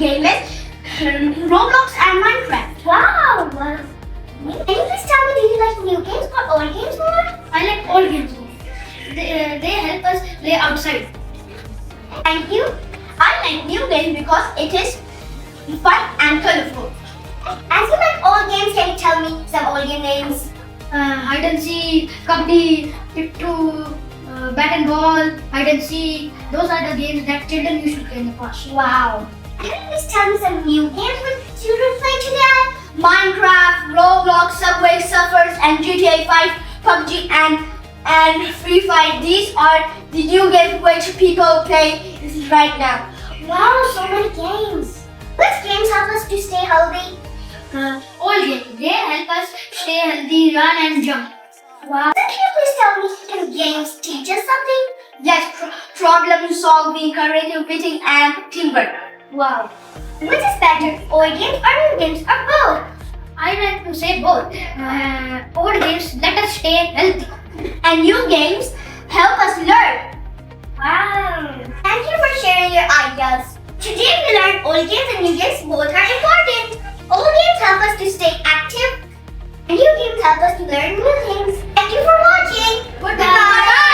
game is Roblox and Minecraft. Wow! Can you please tell me, do you like new games or old games more? I like old games more. They help us play outside. Thank you. I like new games because it is fun and colorful. As you like old games, can you tell me some old game names? Hide and seek, kabaddi, pittu, bat and ball, hide and seek. Those are the games that children used to play in the past. Wow. Can you please tell me some new games with children play today? Minecraft, Roblox, Subway Surfers, and GTA 5, PUBG, and Free Fire. These are the new games which people play right now. Wow, so many games. Which games help us to stay healthy? All games, they help us stay healthy, run and jump. Wow. Can you please tell me, can games teach us something? Yes, problem solving, creativity, and teamwork. Wow. Which is better, old games or new games or both? I like to say both. Old games let us stay healthy, and new games help us learn. Wow. Thank you for sharing your ideas. Today we learned old games and new games both are important. Old games help us to stay active and new games help us to learn new things. Thank you for watching. Goodbye.